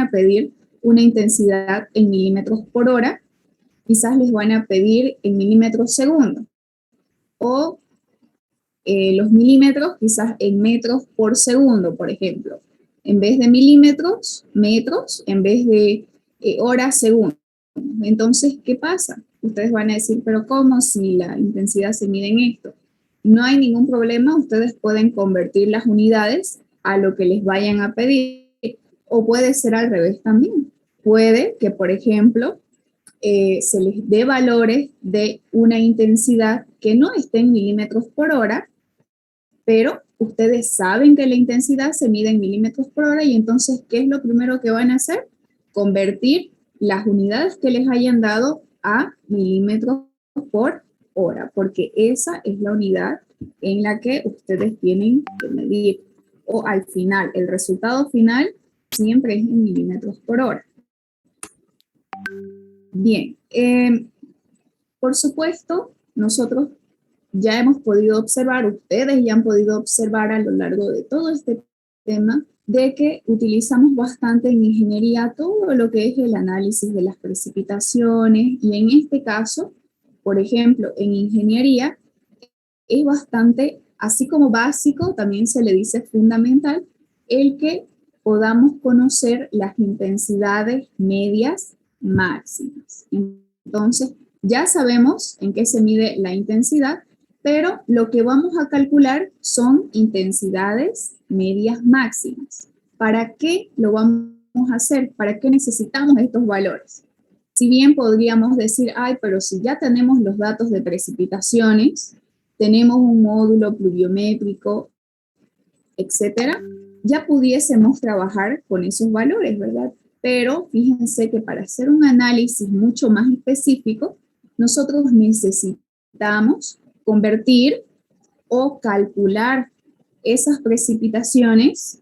a pedir una intensidad en milímetros por hora, quizás les van a pedir en milímetros segundo, o los milímetros quizás en metros por segundo, por ejemplo. En vez de milímetros, metros, en vez de horas, segundos. Entonces, ¿qué pasa? Ustedes van a decir, pero ¿cómo si la intensidad se mide en esto? No hay ningún problema, ustedes pueden convertir las unidades a lo que les vayan a pedir, o puede ser al revés también. Puede que, por ejemplo, se les dé valores de una intensidad que no esté en milímetros por hora, pero ustedes saben que la intensidad se mide en milímetros por hora y entonces, ¿qué es lo primero que van a hacer? Convertir las unidades que les hayan dado a milímetros por hora, porque esa es la unidad en la que ustedes tienen que medir. O al final, el resultado final siempre es en milímetros por hora. Bien, por supuesto, nosotros ya hemos podido observar, ustedes ya han podido observar a lo largo de todo este tema, de que utilizamos bastante en ingeniería todo lo que es el análisis de las precipitaciones, y en este caso, por ejemplo, en ingeniería, es bastante, así como básico, también se le dice fundamental, el que podamos conocer las intensidades medias máximas. Entonces, ya sabemos en qué se mide la intensidad, pero lo que vamos a calcular son intensidades medias máximas. ¿Para qué lo vamos a hacer? ¿Para qué necesitamos estos valores? Si bien podríamos decir, ay, pero si ya tenemos los datos de precipitaciones, tenemos un módulo pluviométrico, etcétera, ya pudiésemos trabajar con esos valores, ¿verdad? Pero fíjense que para hacer un análisis mucho más específico, nosotros necesitamos convertir o calcular esas precipitaciones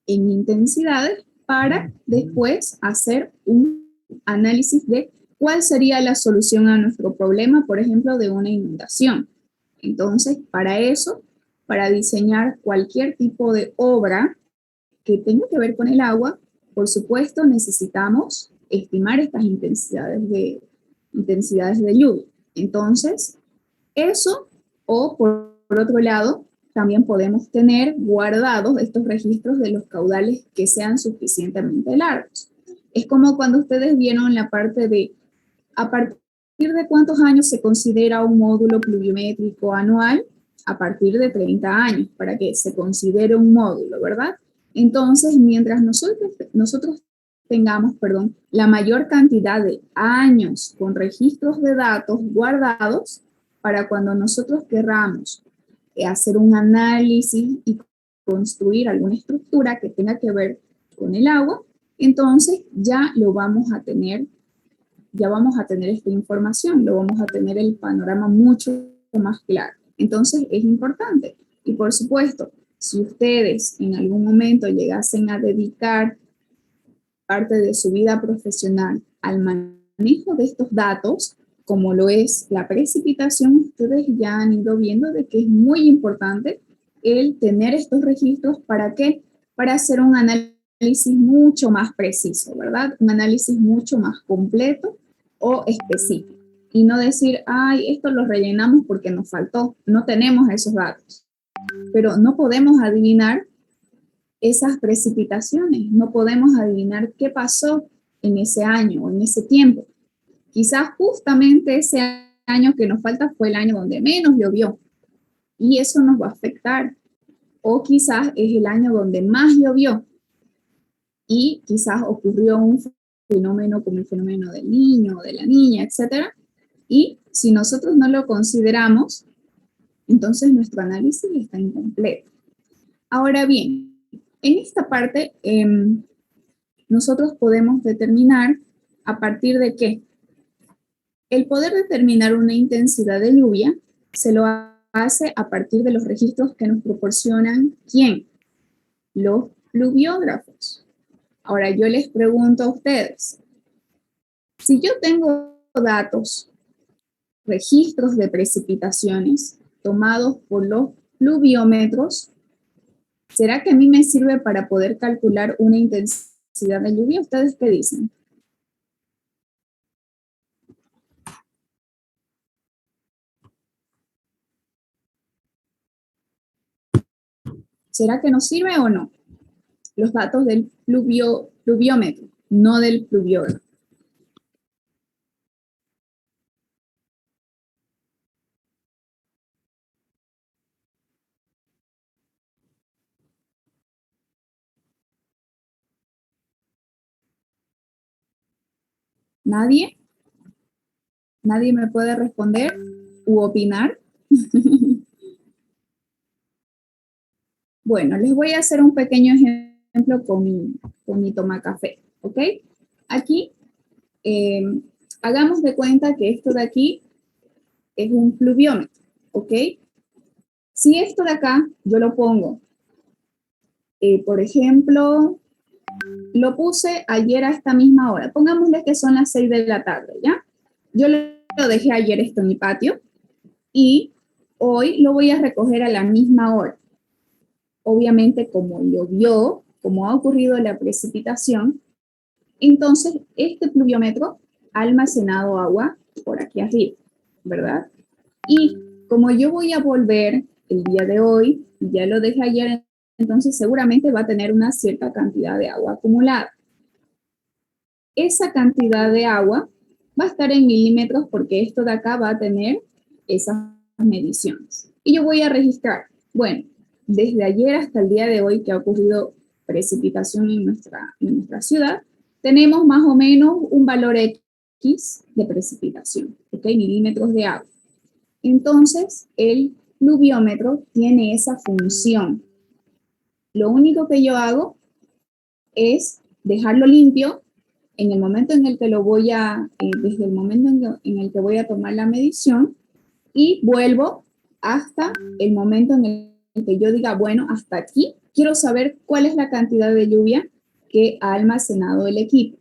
en intensidades para después hacer un análisis de cuál sería la solución a nuestro problema, por ejemplo, de una inundación. Entonces, para eso, para diseñar cualquier tipo de obra que tenga que ver con el agua, por supuesto, necesitamos estimar estas intensidades de lluvia. Entonces, eso, o por otro lado, también podemos tener guardados estos registros de los caudales que sean suficientemente largos. Es como cuando ustedes vieron la parte de a partir de cuántos años se considera un módulo pluviométrico anual, a partir de 30 años, para que se considere un módulo, ¿verdad? Entonces, mientras nosotros tengamos, la mayor cantidad de años con registros de datos guardados, para cuando nosotros querramos hacer un análisis y construir alguna estructura que tenga que ver con el agua, entonces ya lo vamos a tener, ya vamos a tener esta información, lo vamos a tener el panorama mucho más claro. Entonces es importante. Y por supuesto, si ustedes en algún momento llegasen a dedicar parte de su vida profesional al manejo de estos datos, como lo es la precipitación, ustedes ya han ido viendo de que es muy importante el tener estos registros. ¿Para qué? Para hacer un análisis mucho más preciso, ¿verdad? Un análisis mucho más completo o específico. Y no decir, ay, esto lo rellenamos porque nos faltó, no tenemos esos datos. Pero no podemos adivinar esas precipitaciones, no podemos adivinar qué pasó en ese año o en ese tiempo. Quizás justamente ese año que nos falta fue el año donde menos llovió y eso nos va a afectar. O quizás es el año donde más llovió y quizás ocurrió un fenómeno como el fenómeno del niño o de la niña, etc. Y si nosotros no lo consideramos, entonces nuestro análisis está incompleto. Ahora bien, en esta parte nosotros podemos determinar a partir de qué. El poder determinar una intensidad de lluvia se lo hace a partir de los registros que nos proporcionan ¿quién? Los pluviógrafos. Ahora yo les pregunto a ustedes, si yo tengo datos, registros de precipitaciones tomados por los pluviómetros, ¿será que a mí me sirve para poder calcular una intensidad intensidad de lluvia. ¿Ustedes qué dicen? ¿Será que nos sirve o no? Los datos del pluviómetro, no del pluviógrafo. ¿Nadie? ¿Nadie me puede responder u opinar? Bueno, les voy a hacer un pequeño ejemplo con mi tomacafé, ¿ok? Aquí, eh, hagamos de cuenta que esto de aquí es un pluviómetro, ¿ok? Si esto de acá yo lo pongo, por ejemplo, lo puse ayer a esta misma hora, pongámosle que son las 6 de la tarde, ¿ya? Yo lo dejé ayer esto en mi patio y hoy lo voy a recoger a la misma hora. Obviamente, como llovió, como ha ocurrido la precipitación, entonces este pluviómetro ha almacenado agua por aquí arriba, ¿verdad? Y como yo voy a volver el día de hoy, y ya lo dejé ayer, entonces seguramente va a tener una cierta cantidad de agua acumulada. Esa cantidad de agua va a estar en milímetros porque esto de acá va a tener esas mediciones. Y yo voy a registrar, bueno, desde ayer hasta el día de hoy que ha ocurrido precipitación en nuestra ciudad, tenemos más o menos un valor X de precipitación, ¿ok? Milímetros de agua. Entonces, el pluviómetro tiene esa función. Lo único que yo hago es dejarlo limpio en el momento en el que lo voy a, desde el momento en el que voy a tomar la medición y vuelvo hasta el momento en el que yo diga, bueno, hasta aquí quiero saber cuál es la cantidad de lluvia que ha almacenado el equipo.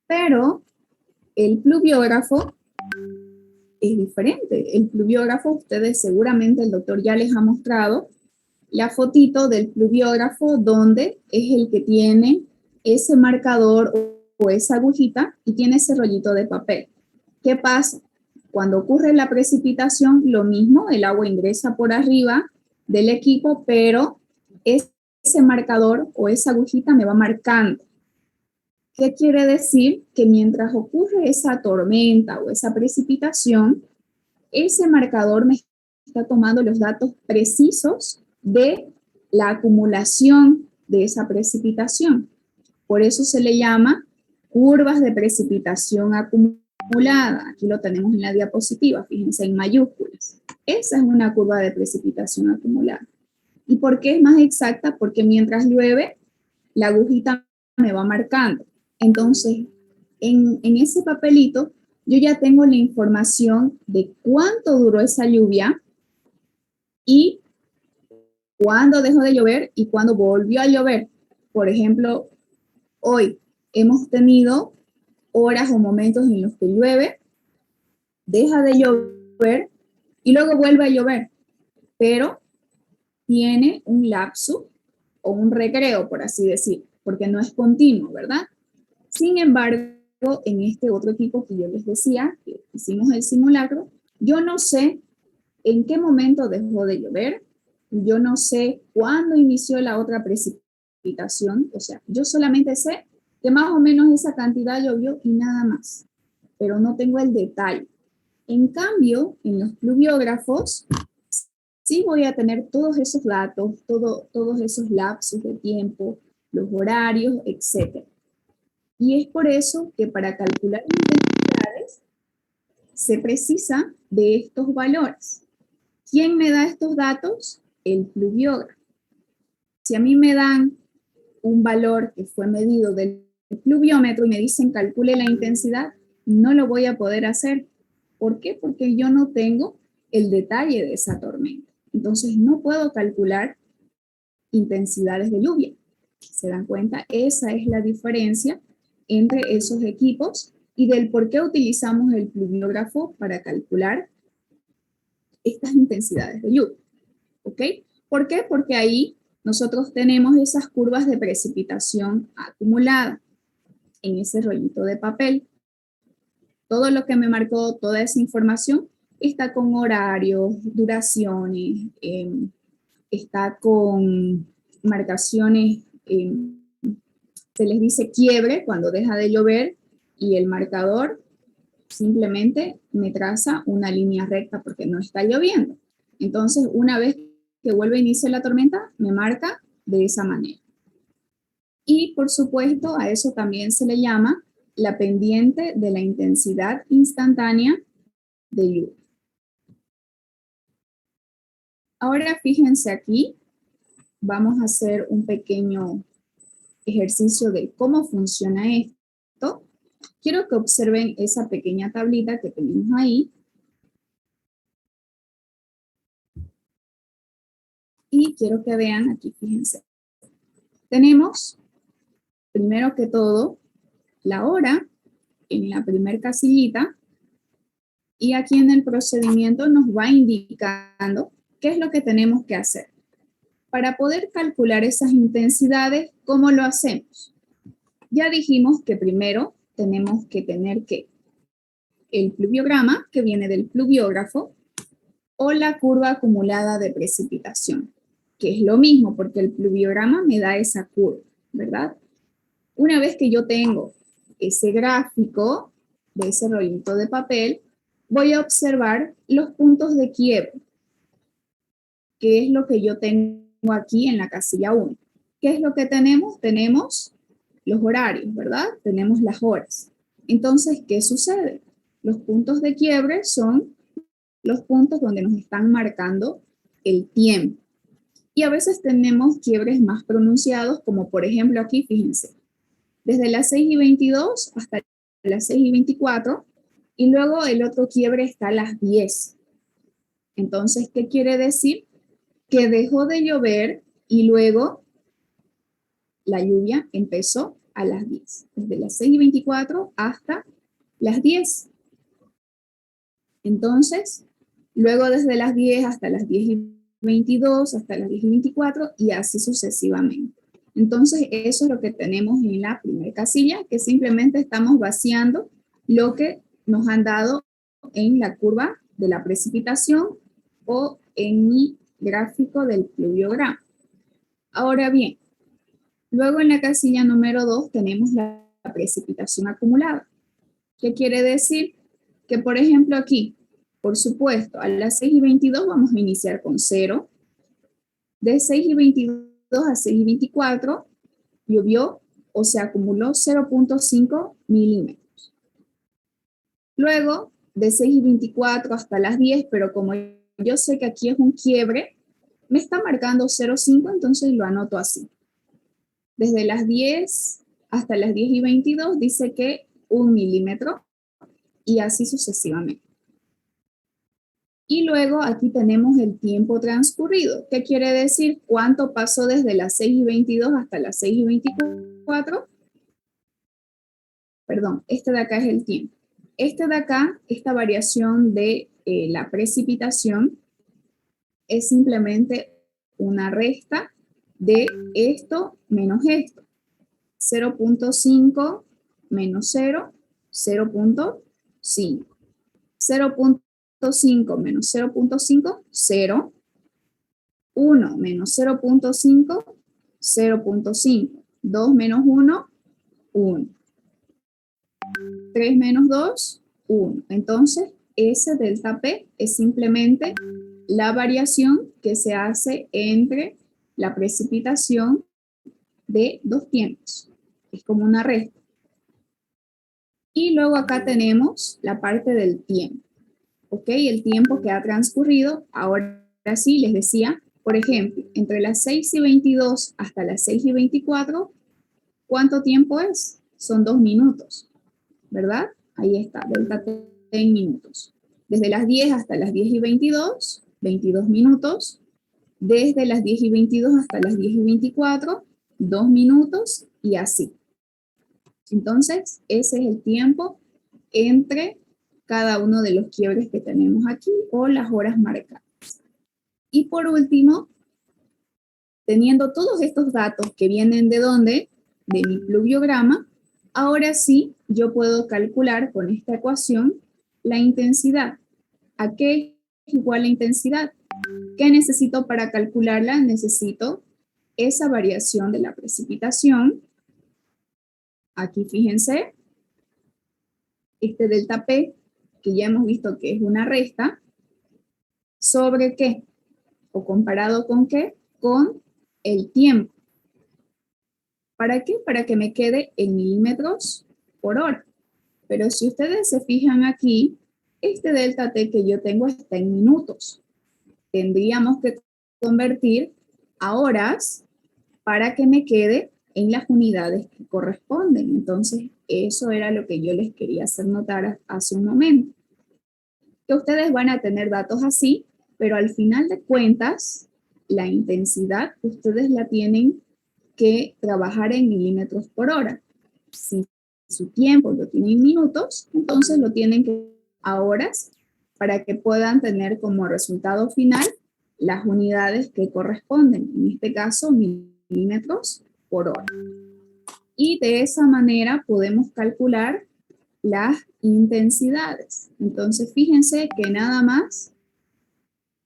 Pero el pluviógrafo es diferente. El pluviógrafo, ustedes seguramente el doctor ya les ha mostrado la fotito del pluviógrafo donde es el que tiene ese marcador o esa agujita y tiene ese rollito de papel. ¿Qué pasa? Cuando ocurre la precipitación, lo mismo, el agua ingresa por arriba del equipo, pero ese marcador o esa agujita me va marcando. ¿Qué quiere decir? Que mientras ocurre esa tormenta o esa precipitación, ese marcador me está tomando los datos precisos de la acumulación de esa precipitación. Por eso se le llama curvas de precipitación acumulada. Aquí lo tenemos en la diapositiva, fíjense en mayúsculas. Esa es una curva de precipitación acumulada. ¿Y por qué es más exacta? Porque mientras llueve, la agujita me va marcando. Entonces, en ese papelito, yo ya tengo la información de cuánto duró esa lluvia y cuándo dejó de llover y cuándo volvió a llover. Por ejemplo, hoy hemos tenido horas o momentos en los que llueve, deja de llover y luego vuelve a llover, pero tiene un lapso o un recreo, por así decir, porque no es continuo, ¿verdad? Sin embargo, en este otro equipo que yo les decía, que hicimos el simulacro, yo no sé en qué momento dejó de llover, yo no sé cuándo inició la otra precipitación, o sea, yo solamente sé que más o menos esa cantidad llovió y nada más, pero no tengo el detalle. En cambio, en los pluviógrafos, sí voy a tener todos esos datos, todos esos lapsos de tiempo, los horarios, etc. Y es por eso que para calcular intensidades se precisa de estos valores. ¿Quién me da estos datos? El pluviógrafo. Si a mí me dan un valor que fue medido del pluviómetro y me dicen calcule la intensidad, no lo voy a poder hacer. ¿Por qué? Porque yo no tengo el detalle de esa tormenta. Entonces no puedo calcular intensidades de lluvia. ¿Se dan cuenta? Esa es la diferencia entre esos equipos y del por qué utilizamos el pluviógrafo para calcular estas intensidades de lluvia. ¿Ok? ¿Por qué? Porque ahí nosotros tenemos esas curvas de precipitación acumulada en ese rollito de papel. Todo lo que me marcó, toda esa información, está con horarios, duraciones, está con marcaciones, se les dice quiebre cuando deja de llover y el marcador simplemente me traza una línea recta porque no está lloviendo. Entonces, una vez que vuelve a iniciar la tormenta, me marca de esa manera. Y por supuesto, a eso también se le llama la pendiente de la intensidad instantánea de lluvia. Ahora fíjense aquí, vamos a hacer un pequeño ejercicio de cómo funciona esto. Quiero que observen esa pequeña tablita que tenemos ahí. Y quiero que vean aquí, fíjense. Tenemos, primero que todo, la hora en la primer casillita. Y aquí en el procedimiento nos va indicando qué es lo que tenemos que hacer. Para poder calcular esas intensidades, ¿cómo lo hacemos? Ya dijimos que primero tenemos que tener que el pluviograma, que viene del pluviógrafo, o la curva acumulada de precipitación, que es lo mismo porque el pluviograma me da esa curva, ¿verdad? Una vez que yo tengo ese gráfico de ese rollito de papel, voy a observar los puntos de quiebre, que es lo que yo tengo aquí en la casilla 1. ¿Qué es lo que tenemos? Tenemos los horarios, ¿verdad? Tenemos las horas. Entonces, ¿qué sucede? Los puntos de quiebre son los puntos donde nos están marcando el tiempo. Y a veces tenemos quiebres más pronunciados, como por ejemplo aquí, fíjense, desde las 6:22 hasta las 6:24, y luego el otro quiebre está a las 10. Entonces, ¿qué quiere decir? Que dejó de llover y luego la lluvia empezó a las 10, desde las 6:24 hasta las 10. Entonces, luego desde las 10 hasta las 10:22, hasta las 10:24 y así sucesivamente. Entonces, eso es lo que tenemos en la primera casilla, que simplemente estamos vaciando lo que nos han dado en la curva de la precipitación o en mi gráfico del pluviograma. Ahora bien, luego en la casilla número 2 tenemos la precipitación acumulada. ¿Qué quiere decir? Que por ejemplo aquí, por supuesto, a las 6:22 vamos a iniciar con 0. De 6:22 a 6:24 llovió o se acumuló 0.5 milímetros. Luego, de 6:24 hasta las 10, pero como yo sé que aquí es un quiebre, me está marcando 0.5, entonces lo anoto así. Desde las 10 hasta las 10:22 dice que 1 milímetro y así sucesivamente. Y luego aquí tenemos el tiempo transcurrido. ¿Qué quiere decir? ¿Cuánto pasó desde las 6:22 hasta las 6:24? Perdón, este de acá es el tiempo. Este de acá, esta variación de la precipitación es simplemente una resta de esto menos esto. 0.5 menos 0, 0.5. 0.5 menos 0.5, 0. 1 menos 0.5, 0.5. 2 menos 1, 1. 3 menos 2, 1. Entonces, ese delta P es simplemente la variación que se hace entre la precipitación de dos tiempos. Es como una resta. Y luego acá tenemos la parte del tiempo. ¿Ok? El tiempo que ha transcurrido. Ahora sí les decía, por ejemplo, entre las 6:22 hasta las 6:24, ¿cuánto tiempo es? Son 2 minutos, ¿verdad? Ahí está, delta T en minutos. Desde las 10 hasta las 10:22, 22 minutos. Desde las 10:22 hasta las 10:24, 2 minutos y así. Entonces, ese es el tiempo entre cada uno de los quiebres que tenemos aquí o las horas marcadas. Y por último, Teniendo todos estos datos que vienen ¿de dónde? De mi pluviograma, ahora sí yo puedo calcular con esta ecuación la intensidad. ¿A qué es igual la intensidad? ¿Qué necesito para calcularla? Necesito esa variación de la precipitación. Aquí fíjense, este delta P, que ya hemos visto que es una resta, ¿sobre qué? ¿O comparado con qué? Con el tiempo. ¿Para qué? Para que me quede en milímetros por hora. Pero si ustedes se fijan aquí, este delta T que yo tengo está en minutos. Tendríamos que convertir a horas para que me quede en las unidades que corresponden. Entonces, eso era lo que yo les quería hacer notar hace un momento. Que ustedes van a tener datos así, pero al final de cuentas, la intensidad ustedes la tienen que trabajar en milímetros por hora. Si su tiempo lo tienen en minutos, entonces lo tienen que a horas para que puedan tener como resultado final las unidades que corresponden, en este caso milímetros por hora. Y de esa manera podemos calcular las intensidades. Entonces fíjense que nada más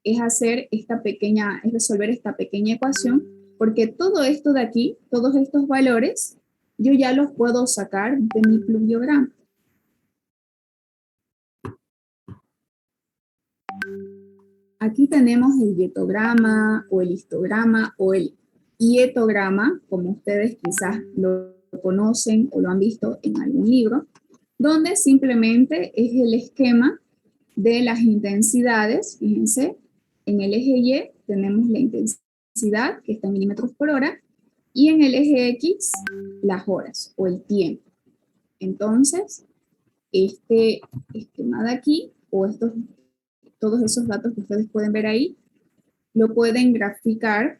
es hacer esta pequeña, es resolver esta pequeña ecuación, porque todo esto de aquí, todos estos valores, yo ya los puedo sacar de mi pluviograma. Aquí tenemos el dietograma o el histograma o el hietograma, como ustedes quizás lo conocen o lo han visto en algún libro, donde simplemente es el esquema de las intensidades. Fíjense, en el eje Y tenemos la intensidad que está en milímetros por hora y en el eje X las horas o el tiempo. Entonces, este esquema de aquí o todos esos datos que ustedes pueden ver ahí, lo pueden graficar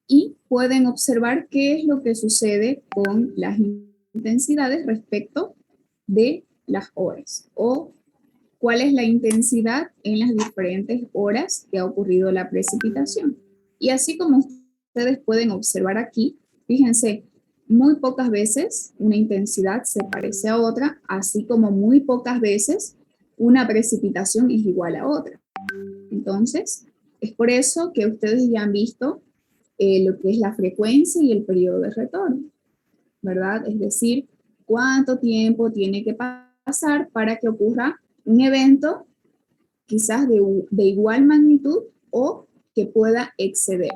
y pueden observar qué es lo que sucede con las intensidades respecto de las horas o cuál es la intensidad en las diferentes horas que ha ocurrido la precipitación. Y así como ustedes pueden observar aquí, fíjense, muy pocas veces una intensidad se parece a otra, así como muy pocas veces una precipitación es igual a otra. Entonces, es por eso que ustedes ya han visto lo que es la frecuencia y el periodo de retorno, ¿verdad? Es decir, cuánto tiempo tiene que pasar para que ocurra un evento quizás de igual magnitud o que pueda exceder.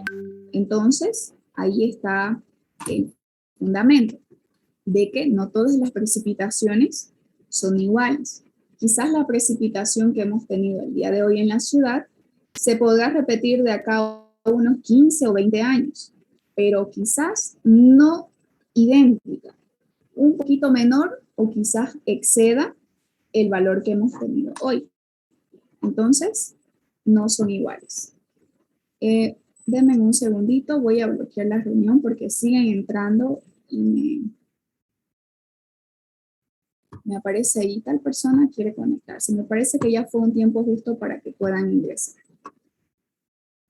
Entonces, ahí está el fundamento de que no todas las precipitaciones son iguales. Quizás la precipitación que hemos tenido el día de hoy en la ciudad se podrá repetir de acá a unos 15 o 20 años, pero quizás no idéntica, un poquito menor o quizás exceda el valor que hemos tenido hoy. Entonces, no son iguales. Denme un segundito, voy a bloquear la reunión porque siguen entrando y me aparece ahí tal persona quiere conectarse. Me parece que ya fue un tiempo justo para que puedan ingresar.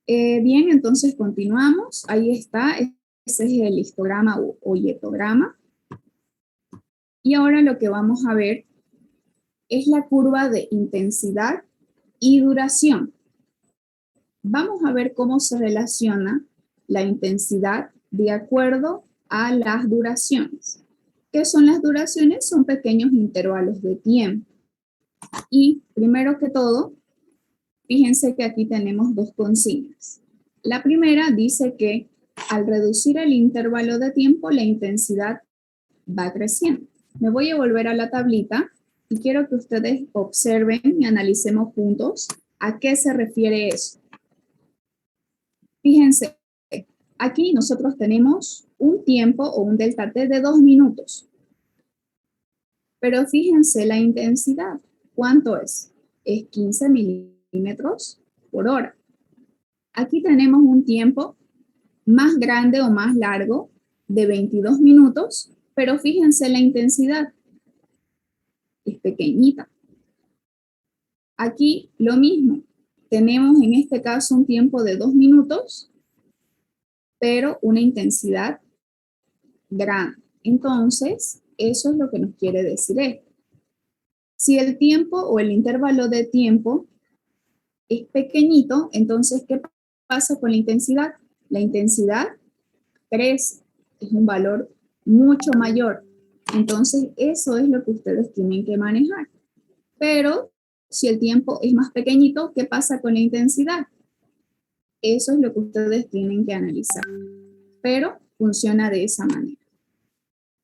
Bien, entonces continuamos. Ahí está, ese es el histograma o hietograma. Y ahora lo que vamos a ver es la curva de intensidad y duración. Vamos a ver cómo se relaciona la intensidad de acuerdo a las duraciones. ¿Qué son las duraciones? Son pequeños intervalos de tiempo. Y primero que todo, fíjense que aquí tenemos dos consignas. La primera dice que al reducir el intervalo de tiempo, la intensidad va creciendo. Me voy a volver a la tablita y quiero que ustedes observen y analicemos juntos a qué se refiere eso. Fíjense, aquí nosotros tenemos un tiempo o un delta T de 2 minutos. Pero fíjense la intensidad. ¿Cuánto es? Es 15 milímetros por hora. Aquí tenemos un tiempo más grande o más largo de 22 minutos, pero fíjense la intensidad. Es pequeñita. Aquí lo mismo. tenemos en este caso un tiempo de 2 minutos, pero una intensidad grande. Entonces, eso es lo que nos quiere decir esto. Si el tiempo o el intervalo de tiempo es pequeñito, entonces, ¿qué pasa con la intensidad? La intensidad crece, es un valor mucho mayor. Entonces, eso es lo que ustedes tienen que manejar. Pero, si el tiempo es más pequeñito, ¿qué pasa con la intensidad? Eso es lo que ustedes tienen que analizar. Pero funciona de esa manera.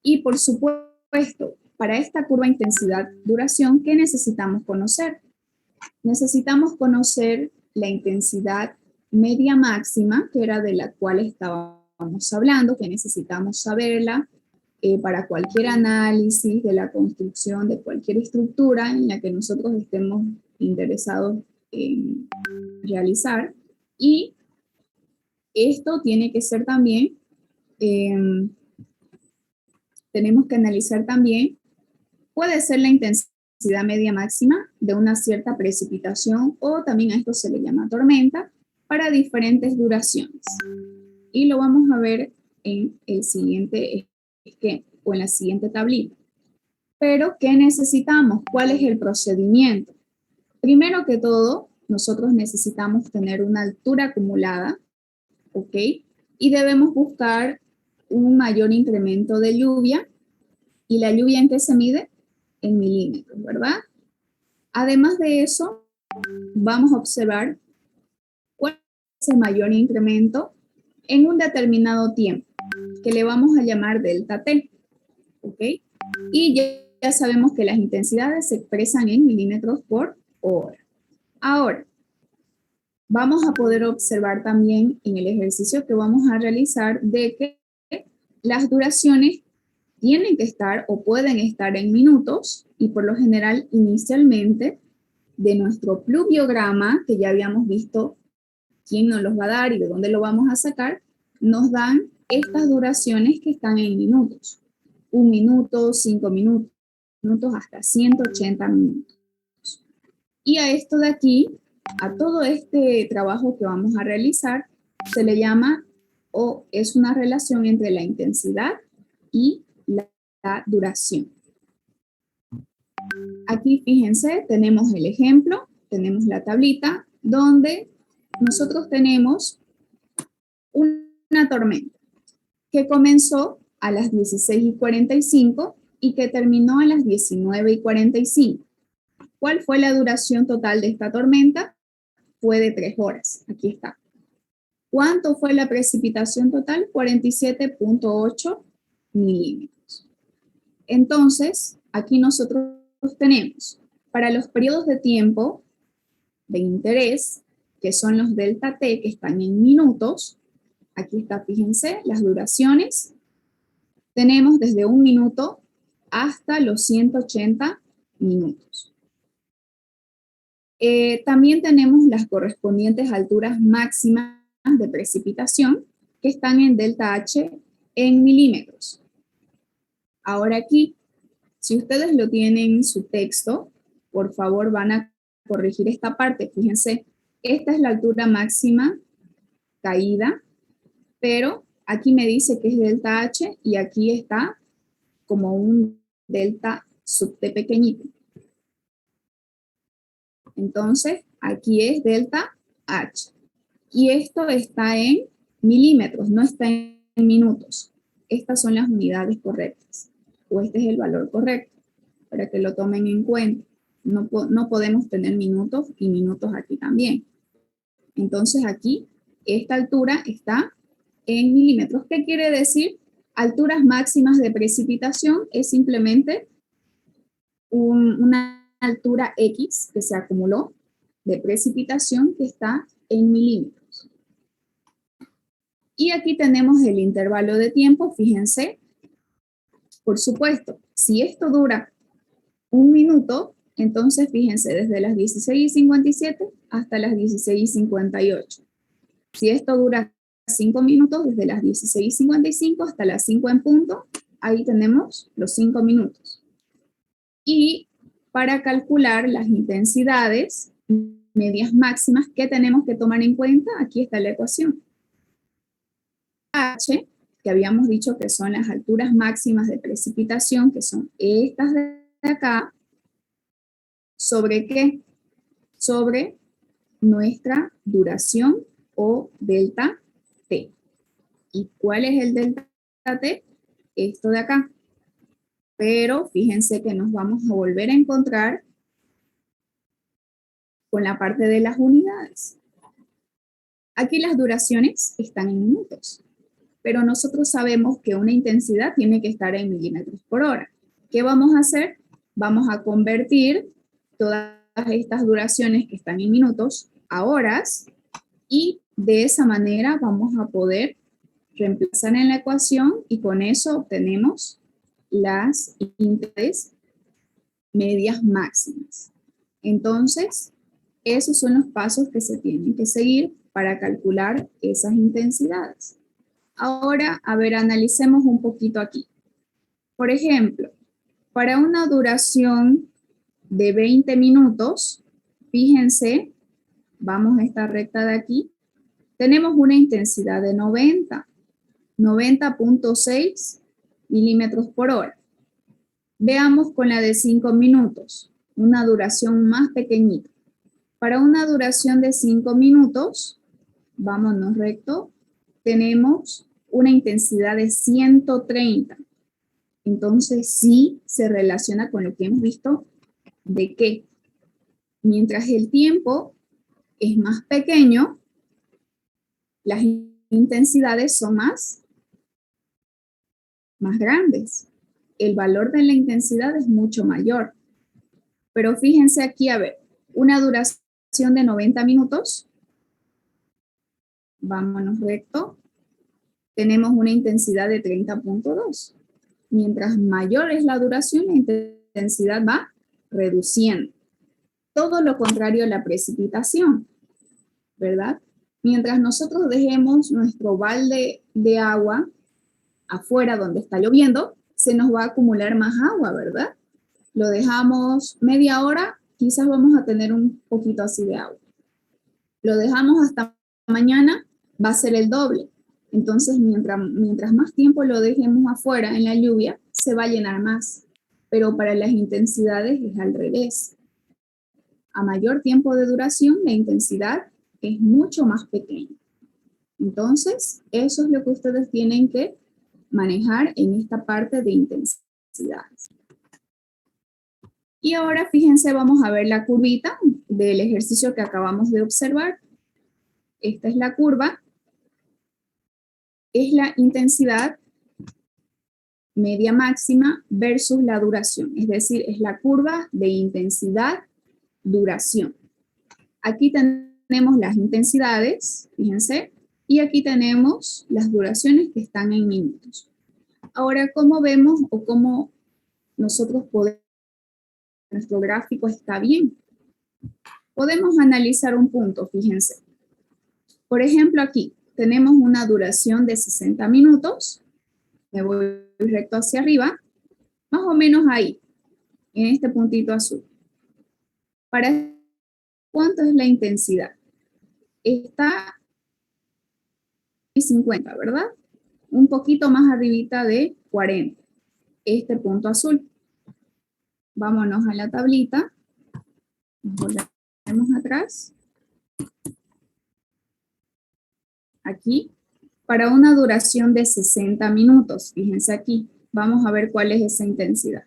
Y por supuesto, para esta curva intensidad-duración, ¿qué necesitamos conocer? Necesitamos conocer la intensidad media máxima, que era de la cual estábamos hablando, que necesitamos saberla para cualquier análisis de la construcción de cualquier estructura en la que nosotros estemos interesados en realizar. Y esto tiene que ser también, tenemos que analizar también, puede ser la intensidad media máxima de una cierta precipitación, o también a esto se le llama tormenta, para diferentes duraciones. Y lo vamos a ver en el siguiente esquema o en la siguiente tablita. Pero, ¿qué necesitamos? ¿Cuál es el procedimiento? Primero que todo, nosotros necesitamos tener una altura acumulada, ¿ok? Y debemos buscar un mayor incremento de lluvia. ¿Y la lluvia en qué se mide? En milímetros, ¿verdad? Además de eso, vamos a observar cuál es el mayor incremento en un determinado tiempo, que le vamos a llamar delta T, ¿ok? Y ya sabemos que las intensidades se expresan en milímetros por hora. Ahora, vamos a poder observar también en el ejercicio que vamos a realizar de que las duraciones tienen que estar o pueden estar en minutos, y por lo general inicialmente de nuestro pluviograma, que ya habíamos visto quién nos los va a dar y de dónde lo vamos a sacar, nos dan estas duraciones que están en minutos. 1 minuto, 5 minutos, hasta 180 minutos. Y a esto de aquí, a todo este trabajo que vamos a realizar, se le llama, o es una relación entre la intensidad y la duración. Aquí, fíjense, tenemos el ejemplo, tenemos la tablita, donde nosotros tenemos una tormenta que comenzó a las 16:45 y que terminó a las 19:45. ¿Cuál fue la duración total de esta tormenta? Fue de 3 horas. Aquí está. ¿Cuánto fue la precipitación total? 47.8 milímetros. Entonces, aquí nosotros tenemos para los periodos de tiempo de interés, que son los delta T, que están en minutos. Aquí está, fíjense, las duraciones. Tenemos desde 1 minuto hasta los 180 minutos. También tenemos las correspondientes alturas máximas de precipitación, que están en delta H en milímetros. Ahora aquí, si ustedes lo tienen en su texto, por favor van a corregir esta parte. Fíjense, esta es la altura máxima caída, pero aquí me dice que es delta H y aquí está como un delta sub T pequeñito. Entonces, aquí es delta H. Y esto está en milímetros, no está en minutos. Estas son las unidades correctas, o este es el valor correcto, para que lo tomen en cuenta. No podemos tener minutos y minutos aquí también. Entonces aquí, esta altura está en milímetros. ¿Qué quiere decir? Alturas máximas de precipitación es simplemente una altura X que se acumuló de precipitación que está en milímetros. Y aquí tenemos el intervalo de tiempo, fíjense. Por supuesto, si esto dura 1 minuto, entonces fíjense, desde las 16:57 hasta las 16:58. Si esto dura 5 minutos, desde las 16:55 hasta las 5 en punto, ahí tenemos los 5 minutos. Y para calcular las intensidades, medias máximas que tenemos que tomar en cuenta. Aquí está la ecuación. H, que habíamos dicho que son las alturas máximas de precipitación, que son estas de acá, ¿sobre qué? Sobre nuestra duración o delta T. ¿Y cuál es el delta T? Esto de acá. Pero fíjense que nos vamos a volver a encontrar con la parte de las unidades. Aquí las duraciones están en minutos, pero nosotros sabemos que una intensidad tiene que estar en milímetros por hora. ¿Qué vamos a hacer? Vamos a convertir todas estas duraciones que están en minutos a horas y de esa manera vamos a poder reemplazar en la ecuación y con eso obtenemos las intensidades medias máximas. Entonces, esos son los pasos que se tienen que seguir para calcular esas intensidades. Ahora, a ver, analicemos un poquito aquí. Por ejemplo, para una duración de 20 minutos, fíjense, vamos a esta recta de aquí, tenemos una intensidad de 90.6 milímetros por hora. Veamos con la de 5 minutos, una duración más pequeñita. Para una duración de 5 minutos, vámonos recto, tenemos una intensidad de 130. Entonces sí se relaciona con lo que hemos visto de que mientras el tiempo es más pequeño, las intensidades son más grandes. El valor de la intensidad es mucho mayor. Pero fíjense aquí, a ver, una duración de 90 minutos, vámonos recto, tenemos una intensidad de 30.2. Mientras mayor es la duración, la intensidad va reduciendo. Todo lo contrario a la precipitación, ¿verdad? Mientras nosotros dejemos nuestro balde de agua afuera donde está lloviendo, se nos va a acumular más agua, ¿verdad? Lo dejamos media hora, quizás vamos a tener un poquito así de agua. Lo dejamos hasta mañana, va a ser el doble. Entonces, mientras más tiempo lo dejemos afuera en la lluvia, se va a llenar más. Pero para las intensidades es al revés. A mayor tiempo de duración, la intensidad es mucho más pequeña. Entonces, eso es lo que ustedes tienen que manejar en esta parte de intensidades. Y ahora, fíjense, vamos a ver la curvita del ejercicio que acabamos de observar. Esta es la curva. Es la intensidad media máxima versus la duración. Es decir, es la curva de intensidad-duración. Aquí tenemos las intensidades, fíjense, y aquí tenemos las duraciones que están en minutos. Ahora, ¿cómo vemos o cómo nosotros podemos, nuestro gráfico está bien? Podemos analizar un punto, fíjense. Por ejemplo, aquí tenemos una duración de 60 minutos. Me voy recto hacia arriba, más o menos ahí, en este puntito azul. ¿Para cuánto es la intensidad? Está en 50, ¿verdad? Un poquito más arribita de 40, este punto azul. Vámonos a la tablita, volvemos atrás. Aquí, para una duración de 60 minutos, fíjense aquí, vamos a ver cuál es esa intensidad.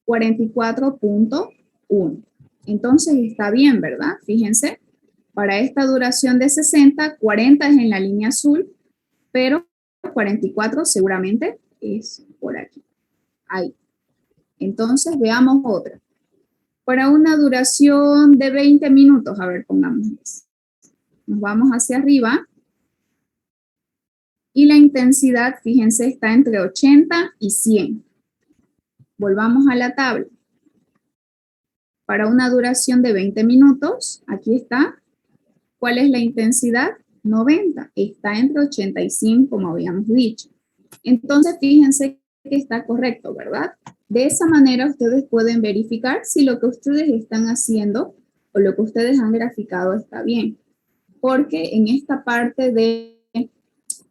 44.1. Entonces está bien, ¿verdad? Fíjense, para esta duración de 60, 40 es en la línea azul, pero 44 seguramente es por aquí. Ahí. Entonces veamos otra. Para una duración de 20 minutos, a ver, pongamos eso. Nos vamos hacia arriba. Y la intensidad, fíjense, está entre 80 y 100. Volvamos a la tabla. Para una duración de 20 minutos, aquí está. ¿Cuál es la intensidad? 90. Está entre 80 y 100, como habíamos dicho. Entonces, fíjense que está correcto, ¿verdad? De esa manera, ustedes pueden verificar si lo que ustedes están haciendo o o lo que ustedes han graficado está bien, porque en esta parte de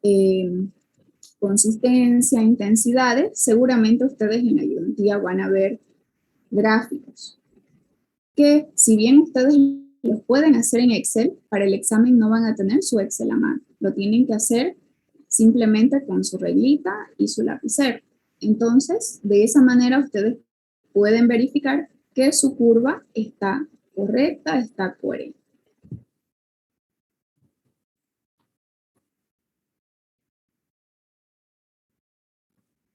eh, consistencia, intensidades, seguramente ustedes en la ayudantía van a ver gráficos que si bien ustedes los pueden hacer en Excel, para el examen no van a tener su Excel a mano, lo tienen que hacer simplemente con su reglita y su lapicero. Entonces, de esa manera ustedes pueden verificar que su curva está correcta, está coherente.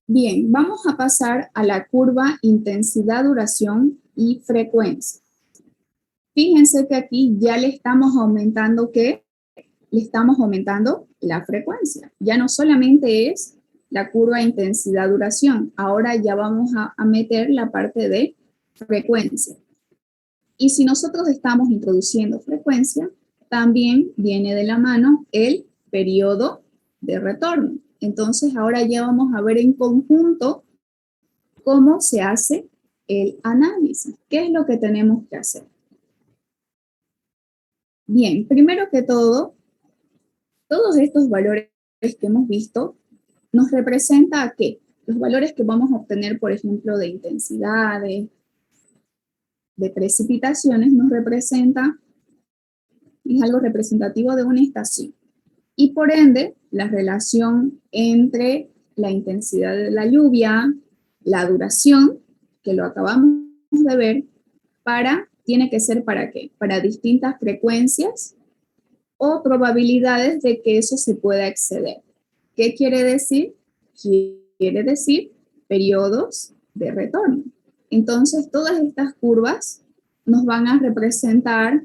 Bien, vamos a pasar a la curva intensidad, duración y frecuencia. Fíjense que aquí ya le estamos aumentando, ¿qué? Le estamos aumentando la frecuencia. Ya no solamente es la curva intensidad, duración, ahora ya vamos a meter la parte de frecuencia. Y si nosotros estamos introduciendo frecuencia, también viene de la mano el periodo de retorno. Entonces, ahora ya vamos a ver en conjunto cómo se hace el análisis. ¿Qué es lo que tenemos que hacer? Bien, primero que todo, todos estos valores que hemos visto nos representa a qué? Los valores que vamos a obtener, por ejemplo, de intensidades, de precipitaciones, nos representa, es algo representativo de una estación. Y por ende, la relación entre la intensidad de la lluvia, la duración, que lo acabamos de ver, tiene que ser ¿para qué? Para distintas frecuencias o probabilidades de que eso se pueda exceder. ¿Qué quiere decir? Quiere decir periodos de retorno. Entonces, todas estas curvas nos van a representar,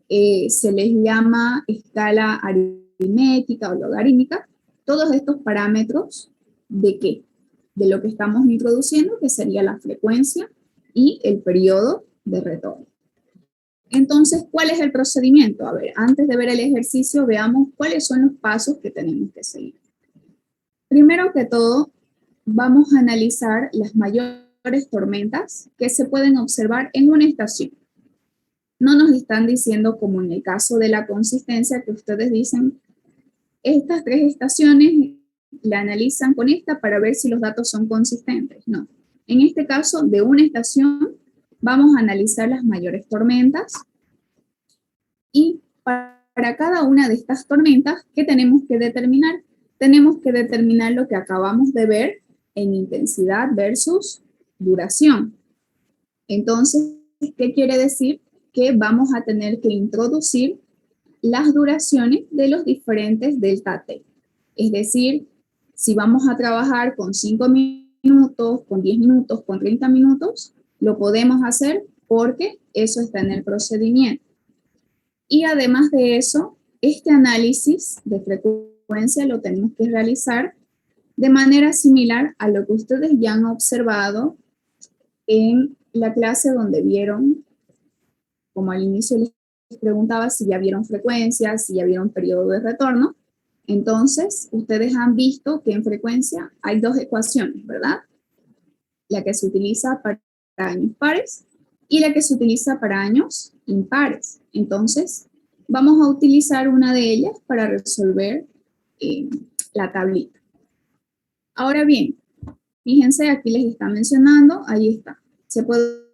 se les llama escala aritmética o logarítmica, todos estos parámetros de qué? De lo que estamos introduciendo, que sería la frecuencia y el periodo de retorno. Entonces, ¿cuál es el procedimiento? A ver, antes de ver el ejercicio, veamos cuáles son los pasos que tenemos que seguir. Primero que todo, vamos a analizar las mayores tormentas que se pueden observar en una estación. No nos están diciendo, como en el caso de la consistencia, que ustedes dicen, estas tres estaciones la analizan con esta para ver si los datos son consistentes. No. En este caso, de una estación, vamos a analizar las mayores tormentas y para cada una de estas tormentas, ¿qué tenemos que determinar? Tenemos que determinar lo que acabamos de ver en intensidad versus duración. Entonces, ¿qué quiere decir? Que vamos a tener que introducir las duraciones de los diferentes delta T. Es decir, si vamos a trabajar con 5 minutos, con 10 minutos, con 30 minutos, lo podemos hacer porque eso está en el procedimiento. Y además de eso, este análisis de frecuencia lo tenemos que realizar de manera similar a lo que ustedes ya han observado en la clase donde vieron, como al inicio les preguntaba si ya vieron frecuencia, si ya vieron periodo de retorno. Entonces, ustedes han visto que en frecuencia hay dos ecuaciones, ¿verdad? La que se utiliza para años pares y la que se utiliza para años impares. Entonces, vamos a utilizar una de ellas para resolver la tablita. Ahora bien, fíjense, aquí les está mencionando, ahí está. Se puede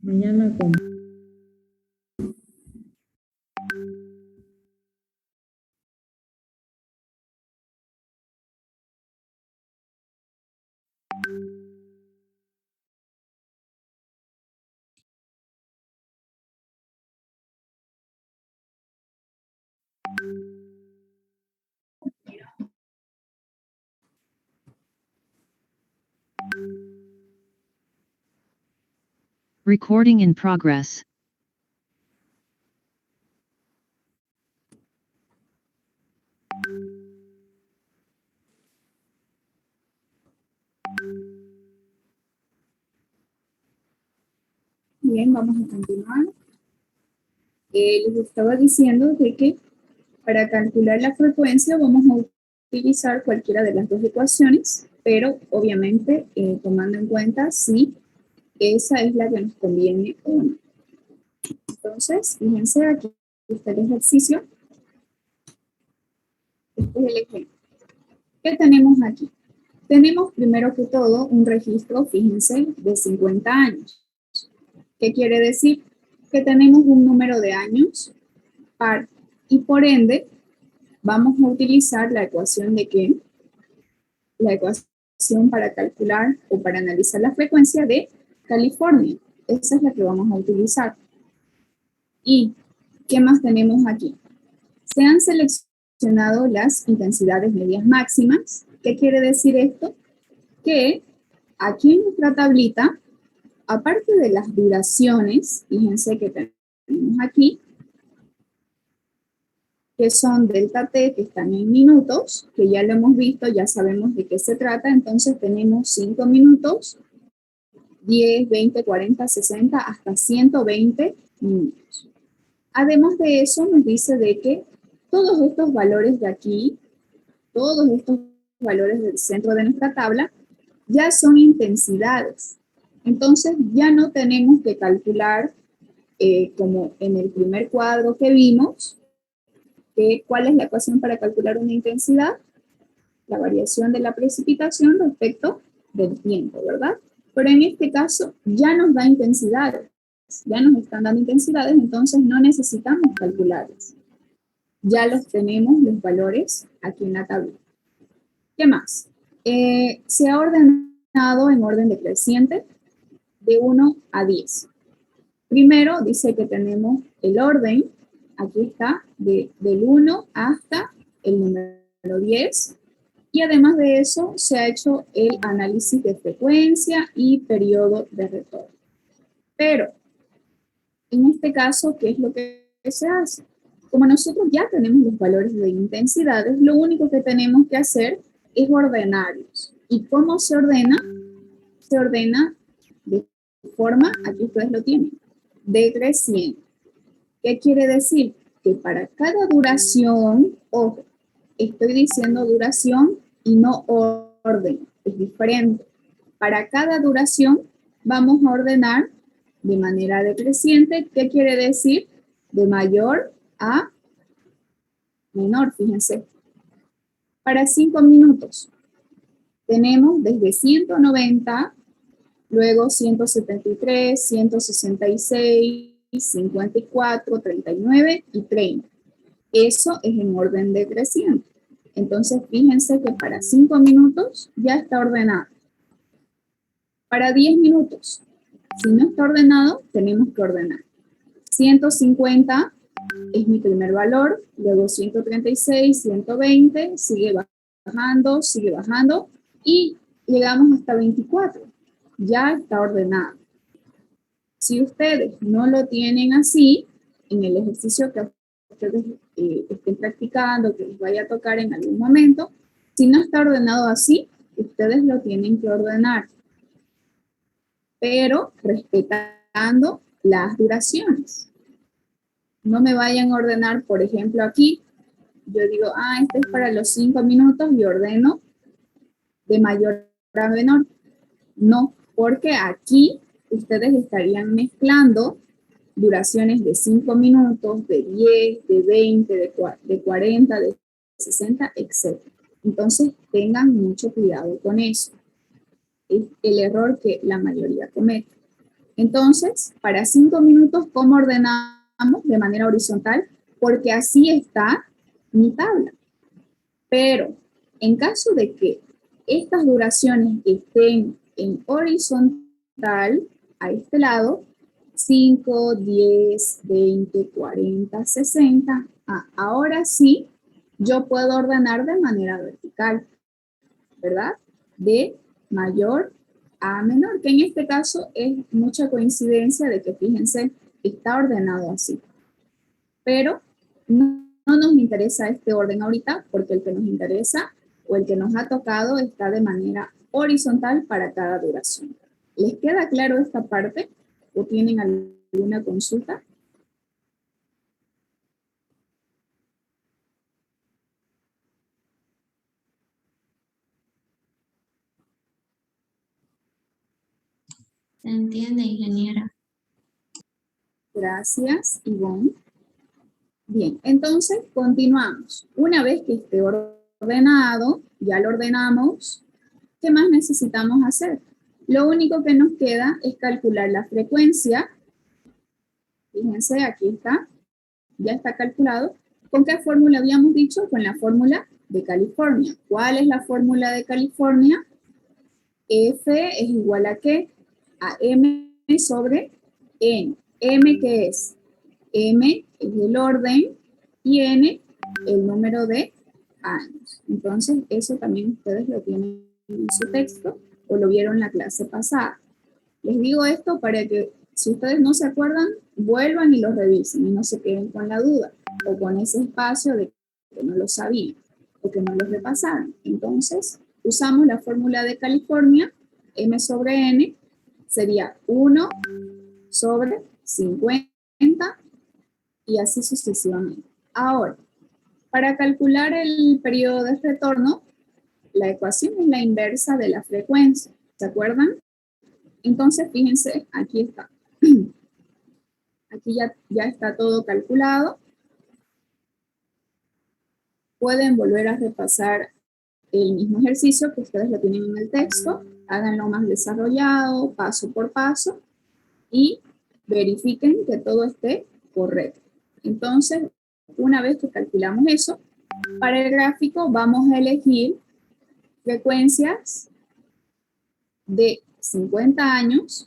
Mañana con... Recording in progress. Bien, vamos a continuar. Les estaba diciendo de que para calcular la frecuencia vamos a utilizar cualquiera de las dos ecuaciones, pero obviamente tomando en cuenta si esa es la que nos conviene o no. Entonces, fíjense aquí está el ejercicio. Este es el ejemplo. ¿Qué tenemos aquí? Tenemos primero que todo un registro, fíjense, de 50 años. ¿Qué quiere decir? Que tenemos un número de años par y por ende vamos a utilizar la ecuación de ¿qué? La ecuación para calcular o para analizar la frecuencia de California. Esa es la que vamos a utilizar. ¿Y qué más tenemos aquí? Se han seleccionado las intensidades medias máximas. ¿Qué quiere decir esto? Que aquí en nuestra tablita, aparte de las duraciones, fíjense que tenemos aquí, que son delta T, que están en minutos, que ya lo hemos visto, ya sabemos de qué se trata, entonces tenemos 5 minutos, 10, 20, 40, 60, hasta 120 minutos. Además de eso, nos dice de que todos estos valores de aquí, todos estos valores del centro de nuestra tabla, ya son intensidades. Entonces, ya no tenemos que calcular, como en el primer cuadro que vimos, ¿cuál es la ecuación para calcular una intensidad? La variación de la precipitación respecto del tiempo, ¿verdad? Pero en este caso ya nos da intensidades, ya nos están dando intensidades, entonces no necesitamos calcularlas. Ya los tenemos, los valores, aquí en la tabla. ¿Qué más? Se ha ordenado en orden decreciente de 1 a 10. Primero dice que tenemos el orden, aquí está, del 1 hasta el número 10. Y además de eso, se ha hecho el análisis de frecuencia y periodo de retorno. Pero, en este caso, ¿qué es lo que se hace? Como nosotros ya tenemos los valores de intensidades, lo único que tenemos que hacer es ordenarlos. ¿Y cómo se ordena? Se ordena de forma, aquí ustedes lo tienen, decreciente. ¿Qué quiere decir? Que para cada duración, ojo, estoy diciendo duración y no orden, es diferente. Para cada duración vamos a ordenar de manera decreciente. ¿Qué quiere decir? De mayor a menor, fíjense. Para 5 minutos tenemos desde 190, luego 173, 166, 54, 39 y 30. Eso es en orden decreciente. Entonces, fíjense que para 5 minutos ya está ordenado. Para 10 minutos, si no está ordenado, tenemos que ordenar. 150 es mi primer valor, luego 136, 120, sigue bajando y llegamos hasta 24. Ya está ordenado. Si ustedes no lo tienen así, en el ejercicio que ustedes estén practicando, que les vaya a tocar en algún momento, si no está ordenado así, ustedes lo tienen que ordenar, pero respetando las duraciones. No me vayan a ordenar, por ejemplo, aquí, yo digo, este es para los 5 minutos y ordeno de mayor a menor. No, porque aquí ustedes estarían mezclando duraciones de 5 minutos, de 10, de 20, de 40, de 60, etc. Entonces, tengan mucho cuidado con eso. Es el error que la mayoría comete. Entonces, para 5 minutos, ¿cómo ordenamos? De manera horizontal, porque así está mi tabla. Pero en caso de que estas duraciones estén en horizontal, a este lado, 5, 10, 20, 40, 60, ahora sí, yo puedo ordenar de manera vertical, ¿verdad? De mayor a menor, que en este caso es mucha coincidencia de que, fíjense, está ordenado así. Pero no nos interesa este orden ahorita, porque el que nos interesa o el que nos ha tocado está de manera horizontal para cada duración. ¿Les queda claro esta parte o tienen alguna consulta? Se entiende, ingeniera. Gracias, Ivonne. Bien, entonces continuamos. Una vez que esté ordenado, ya lo ordenamos, ¿qué más necesitamos hacer? Lo único que nos queda es calcular la frecuencia. Fíjense, aquí está, ya está calculado. ¿Con qué fórmula habíamos dicho? Con la fórmula de California. ¿Cuál es la fórmula de California? F es igual a ¿qué? A M sobre N. M, ¿qué es? M es el orden y N el número de años. Entonces, eso también ustedes lo tienen en su texto o lo vieron en la clase pasada. Les digo esto para que, si ustedes no se acuerdan, vuelvan y lo revisen y no se queden con la duda o con ese espacio de que no lo sabían o que no lo repasaron. Entonces, usamos la fórmula de California, M sobre N, sería 1 sobre 50 y así sucesivamente. Ahora, para calcular el periodo de retorno, la ecuación es la inversa de la frecuencia. ¿Se acuerdan? Entonces, fíjense, aquí está. Aquí ya está todo calculado. Pueden volver a repasar el mismo ejercicio que ustedes lo tienen en el texto. Háganlo más desarrollado, paso por paso, y verifiquen que todo esté correcto. Entonces, una vez que calculamos eso, para el gráfico vamos a elegir frecuencias de 50 años,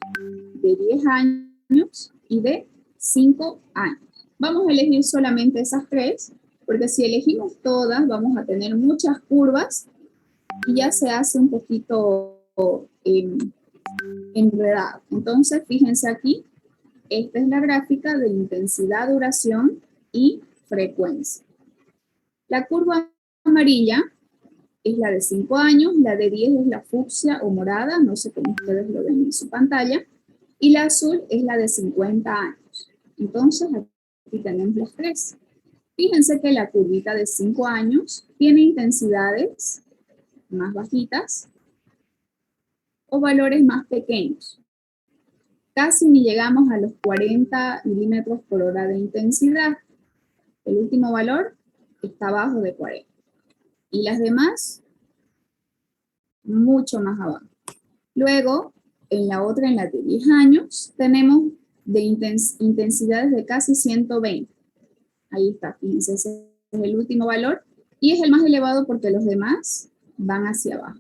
de 10 años y de 5 años. Vamos a elegir solamente esas tres, porque si elegimos todas vamos a tener muchas curvas y ya se hace un poquito enredado. Entonces, fíjense aquí, esta es la gráfica de intensidad, duración y frecuencia. La curva amarilla es la de 5 años, la de 10 es la fucsia o morada, no sé cómo ustedes lo ven en su pantalla, y la azul es la de 50 años. Entonces, aquí tenemos las tres. Fíjense que la curvita de 5 años tiene intensidades más bajitas o valores más pequeños. Casi ni llegamos a los 40 milímetros por hora de intensidad. El último valor está abajo de 40. Y las demás, mucho más abajo. Luego, en la otra, en la de 10 años, tenemos de intensidades de casi 120. Ahí está, fíjense, ese es el último valor. Y es el más elevado porque los demás van hacia abajo.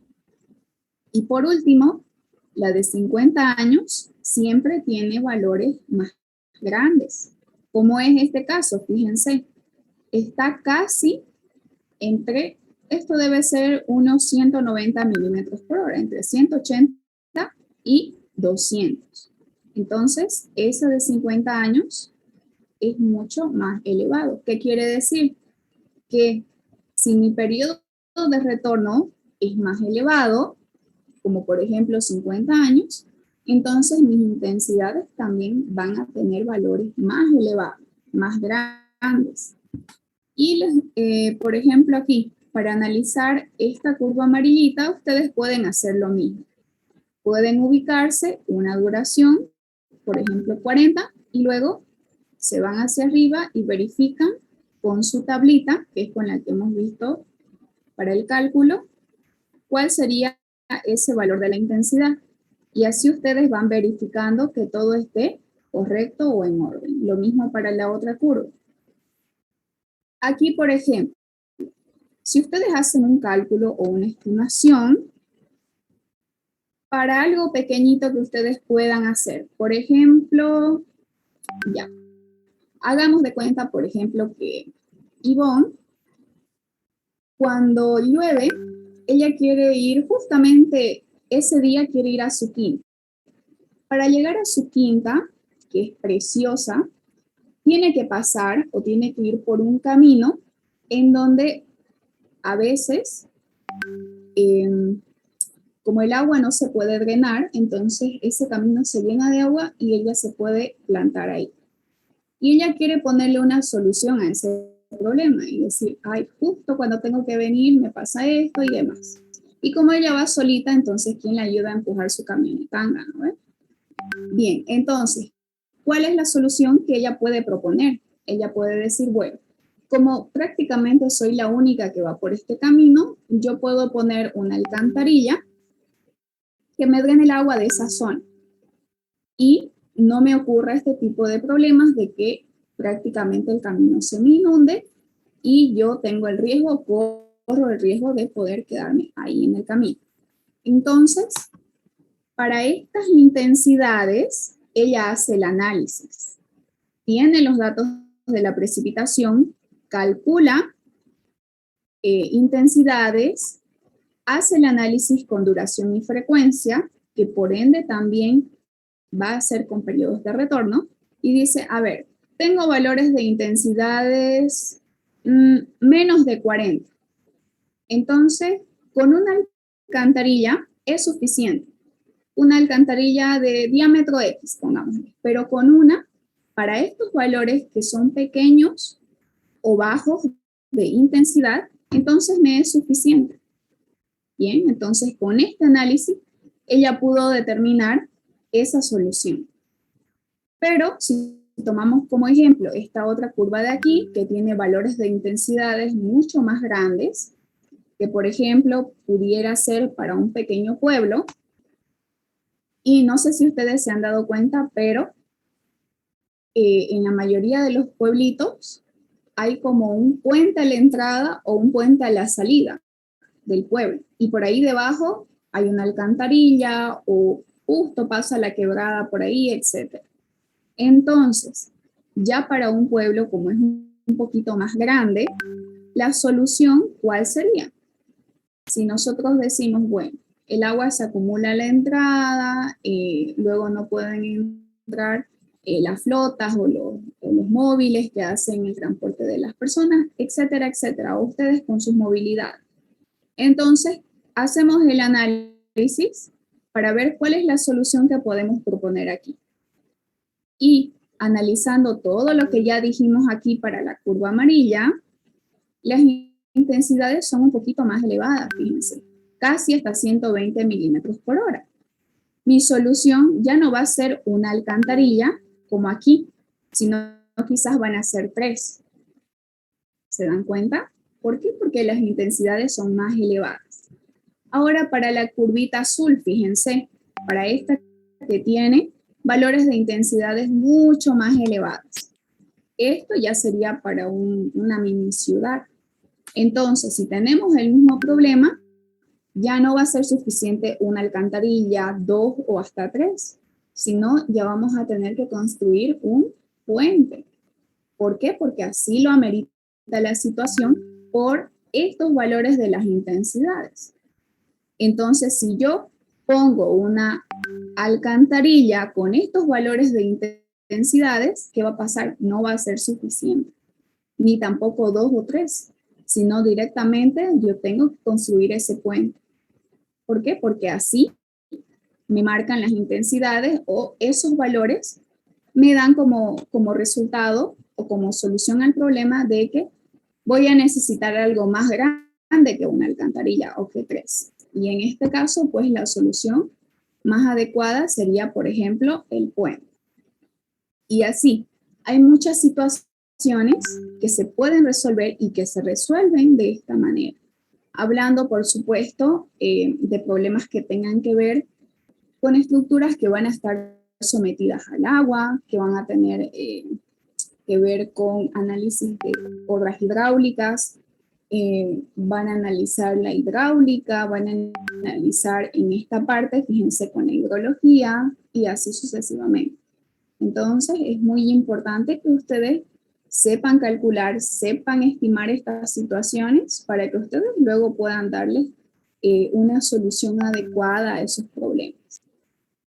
Y por último, la de 50 años siempre tiene valores más grandes. ¿Cómo es este caso? Fíjense, está casi entre, esto debe ser unos 190 milímetros por hora, entre 180 y 200. Entonces, esa de 50 años es mucho más elevado. ¿Qué quiere decir? Que si mi periodo de retorno es más elevado, como por ejemplo 50 años, entonces mis intensidades también van a tener valores más elevados, más grandes. Y por ejemplo aquí, para analizar esta curva amarillita, ustedes pueden hacer lo mismo. Pueden ubicarse una duración, por ejemplo 40, y luego se van hacia arriba y verifican con su tablita, que es con la que hemos visto para el cálculo, cuál sería ese valor de la intensidad. Y así ustedes van verificando que todo esté correcto o en orden. Lo mismo para la otra curva. Aquí, por ejemplo, si ustedes hacen un cálculo o una estimación para algo pequeñito que ustedes puedan hacer, por ejemplo, ya, hagamos de cuenta, por ejemplo, que Ivonne, cuando llueve, ella quiere ir justamente ese día, quiere ir a su quinta. Para llegar a su quinta, que es preciosa, tiene que pasar o tiene que ir por un camino en donde a veces, como el agua no se puede drenar, entonces ese camino se llena de agua y ella se puede plantar ahí. Y ella quiere ponerle una solución a ese problema y decir, ay, justo cuando tengo que venir me pasa esto y demás. Y como ella va solita, entonces, ¿quién la ayuda a empujar su camionetanga, no? Bien, entonces, ¿cuál es la solución que ella puede proponer? Ella puede decir, bueno, como prácticamente soy la única que va por este camino, yo puedo poner una alcantarilla que me drene el agua de esa zona. Y no me ocurra este tipo de problemas de que prácticamente el camino se me inunde y yo tengo el riesgo, corro el riesgo de poder quedarme ahí en el camino. Entonces, para estas intensidades, ella hace el análisis. Tiene los datos de la precipitación, calcula intensidades, hace el análisis con duración y frecuencia, que por ende también va a ser con periodos de retorno, y dice, a ver, tengo valores de intensidades menos de 40. Entonces, con una alcantarilla es suficiente. Una alcantarilla de diámetro X, pongámosle, pero con una, para estos valores que son pequeños o bajos de intensidad, entonces me es suficiente. Bien, entonces con este análisis, ella pudo determinar esa solución. Pero si tomamos como ejemplo esta otra curva de aquí, que tiene valores de intensidades mucho más grandes, que por ejemplo pudiera ser para un pequeño pueblo, y no sé si ustedes se han dado cuenta, pero en la mayoría de los pueblitos hay como un puente a la entrada o un puente a la salida del pueblo. Y por ahí debajo hay una alcantarilla o justo pasa la quebrada por ahí, etc. Entonces, ya para un pueblo como es un poquito más grande, la solución, ¿cuál sería? Si nosotros decimos, bueno, el agua se acumula a la entrada, luego no pueden entrar las flotas o los móviles que hacen el transporte de las personas, etcétera, etcétera, o ustedes con sus movilidades. Entonces, hacemos el análisis para ver cuál es la solución que podemos proponer aquí. Y analizando todo lo que ya dijimos aquí para la curva amarilla, las intensidades son un poquito más elevadas, fíjense, casi hasta 120 milímetros por hora. Mi solución ya no va a ser una alcantarilla como aquí, sino quizás van a ser 3. ¿Se dan cuenta? ¿Por qué? Porque las intensidades son más elevadas. Ahora para la curvita azul, fíjense, para esta que tiene valores de intensidades mucho más elevadas. Esto ya sería para una mini ciudad. Entonces, si tenemos el mismo problema, ya no va a ser suficiente una alcantarilla, 2 o hasta 3, sino ya vamos a tener que construir un puente. ¿Por qué? Porque así lo amerita la situación por estos valores de las intensidades. Entonces, si yo pongo una alcantarilla con estos valores de intensidades, ¿qué va a pasar? No va a ser suficiente, ni tampoco 2 o 3, sino directamente yo tengo que construir ese puente. ¿Por qué? Porque así me marcan las intensidades o esos valores me dan como resultado o como solución al problema de que voy a necesitar algo más grande que una alcantarilla o que 3. Y en este caso, pues la solución más adecuada sería, por ejemplo, el puente. Y así, hay muchas situaciones que se pueden resolver y que se resuelven de esta manera. Hablando, por supuesto, de problemas que tengan que ver con estructuras que van a estar sometidas al agua, que van a tener que ver con análisis de obras hidráulicas, van a analizar la hidráulica, van a analizar en esta parte, fíjense, con la hidrología y así sucesivamente. Entonces es muy importante que ustedes sepan calcular, sepan estimar estas situaciones para que ustedes luego puedan darles una solución adecuada a esos problemas.